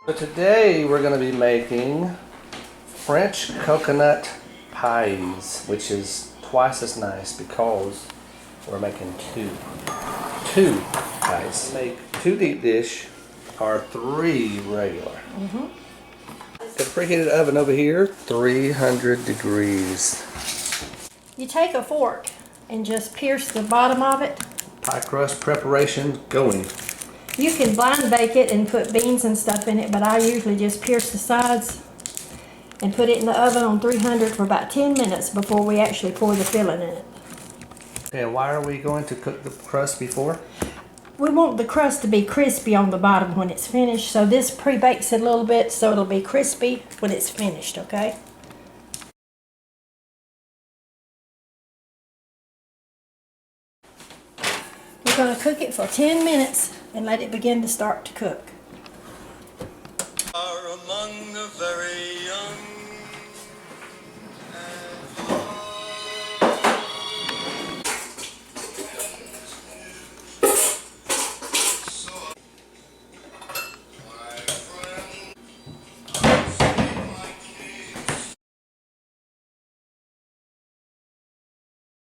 So today we're going to be making French coconut pies, which is twice as nice because we're making two pies. Make 2 deep dish or 3 regular. The preheated oven over here, 300 degrees. You take a fork and just pierce the bottom of it. Pie crust preparation going. You can blind bake it and put beans and stuff in it, but I usually just pierce the sides and put it in the oven on 300 for about 10 minutes before we actually pour the filling in it. Okay, and why are we going to cook the crust before? We want the crust to be crispy on the bottom when it's finished, so this pre-bakes it a little bit so it'll be crispy when it's finished, okay? We're going to cook it for 10 minutes and let it begin to start to cook. Are among the very young.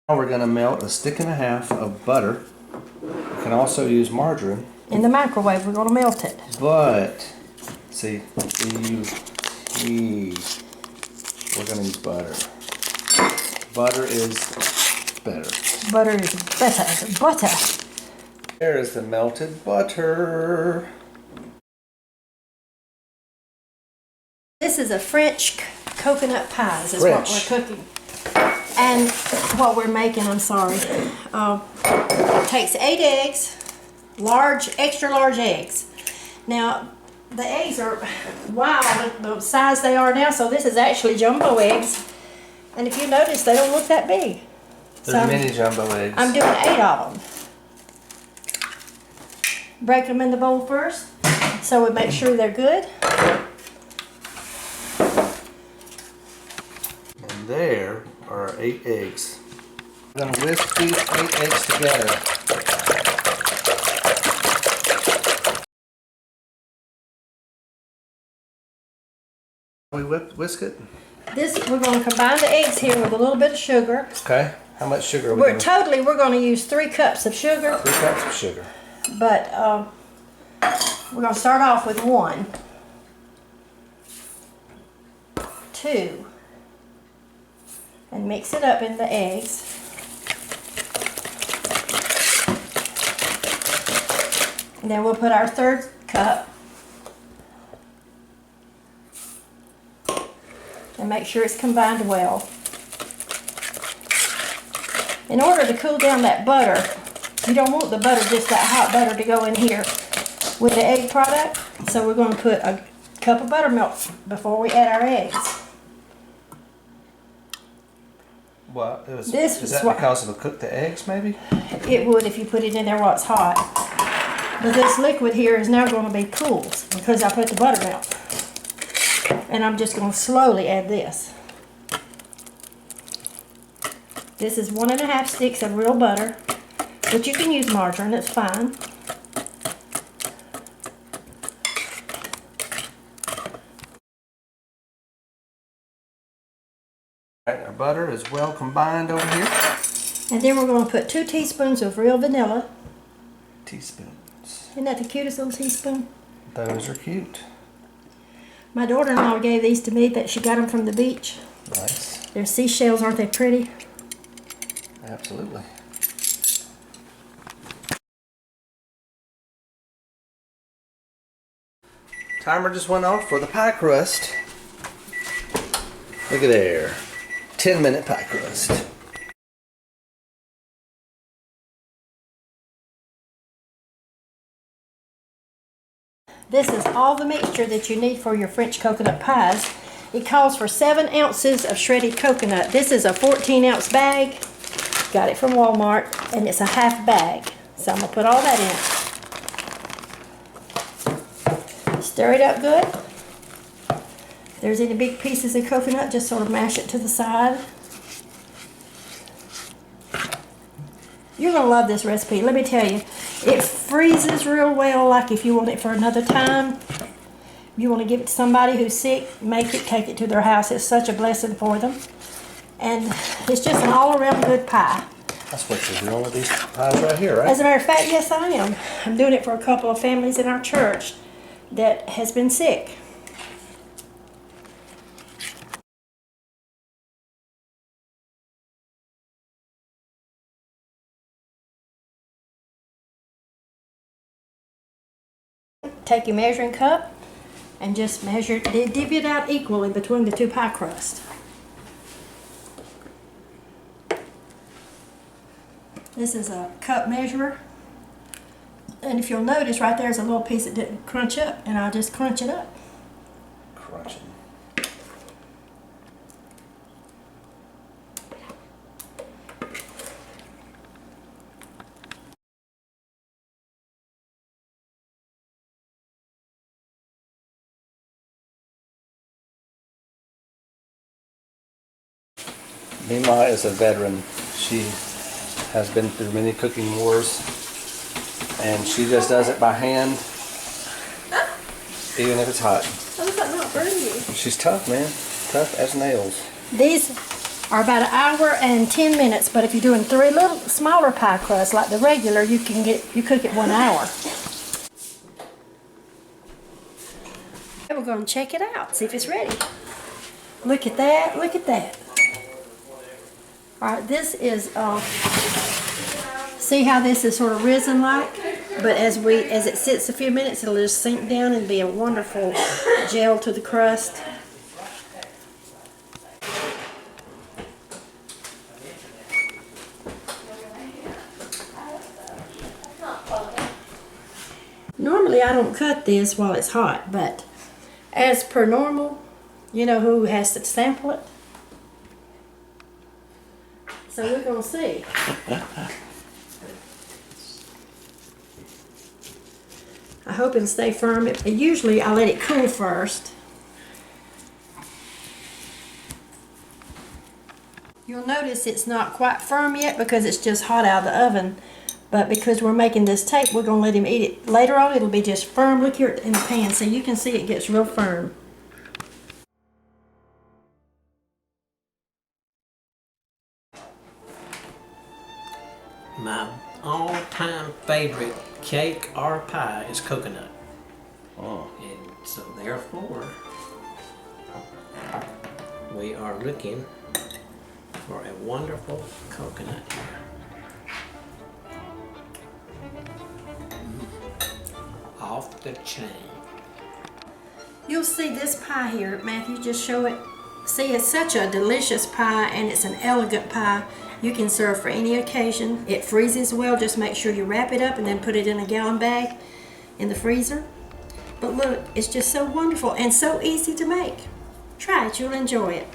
Now we're going to melt a 1.5 sticks of butter. You can also use margarine. In the microwave, we're going to melt it. But, see, we're going to use butter. Butter is better. Butter is better. Butter. There is the melted butter. This is a French coconut pies is what we're cooking. And what we're making, I'm sorry, takes 8 eggs, extra large eggs. Now, the eggs are, wow, the size they are now, so this is actually jumbo eggs. And if you notice, they don't look that big. There's many jumbo eggs. I'm doing 8 of them. Break them in the bowl first, so we make sure they're good. And there are 8 eggs. I'm going to whisk these 8 eggs together. We whisk it? We're going to combine the eggs here with a little bit of sugar. Okay. How much sugar are we going to? We're going to use 3 cups of sugar. 3 cups of sugar. But we're going to start off with 1, 2, and mix it up in the eggs. And then we'll put our 3rd cup and make sure it's combined well. In order to cool down that butter, you don't want the butter, just that hot butter, to go in here with the egg product. So we're going to put a cup of buttermilk before we add our eggs. Well, is that because it'll cook the eggs, maybe? It would if you put it in there while it's hot. But this liquid here is now going to be cool because I put the buttermilk. And I'm just going to slowly add this. This is 1.5 sticks of real butter, but you can use margarine, it's fine. Right, our butter is well combined over here. And then we're going to put 2 teaspoons of real vanilla. Teaspoons. Isn't that the cutest little teaspoon? Those are cute. My daughter-in-law gave these to me, that she got them from the beach. Nice. They're seashells, aren't they pretty? Absolutely. Timer just went off for the pie crust. Look at there. 10-minute pie crust. This is all the mixture that you need for your French coconut pies. It calls for 7 ounces of shredded coconut. This is a 14-ounce bag. Got it from Walmart, and it's a half bag. So I'm going to put all that in. Stir it up good. If there's any big pieces of coconut, just sort of mash it to the side. You're going to love this recipe. Let me tell you, it freezes real well, like if you want it for another time. You want to give it to somebody who's sick, make it, take it to their house. It's such a blessing for them. And it's just an all-around good pie. That's what you're doing with these pies right here, right? As a matter of fact, yes I am. I'm doing it for a couple of families in our church that has been sick. Take your measuring cup and just measure, divvy it out equally between the two pie crusts. This is a cup measurer. And if you'll notice, right there's a little piece that didn't crunch up, and I'll just crunch it up. Crunching. Mema is a veteran. She has been through many cooking wars, and she just does it by hand, even if it's hot. How does that not burn you? She's tough, man. Tough as nails. These are about an hour and 10 minutes, but if you're doing 3 little smaller pie crusts like the regular, you cook it 1 hour. We're going to check it out, see if it's ready. Look at that, look at that. All right, this is, see how this is sort of risen like? But as it sits a few minutes, it'll just sink down and be a wonderful gel to the crust. Normally I don't cut this while it's hot, but as per normal, you know who has to sample it? So we're going to see. I hope it'll stay firm. Usually I let it cool first. You'll notice it's not quite firm yet because it's just hot out of the oven. But because we're making this tape, we're going to let him eat it. Later on, it'll be just firm. Look here in the pan, so you can see it gets real firm. My all-time favorite cake or pie is coconut. Oh. And so therefore, we are looking for a wonderful coconut here. Off the chain. You'll see this pie here, Matthew, just show it. See, it's such a delicious pie, and it's an elegant pie. You can serve for any occasion. It freezes well. Just make sure you wrap it up and then put it in a gallon bag in the freezer. But look, it's just so wonderful and so easy to make. Try it, you'll enjoy it.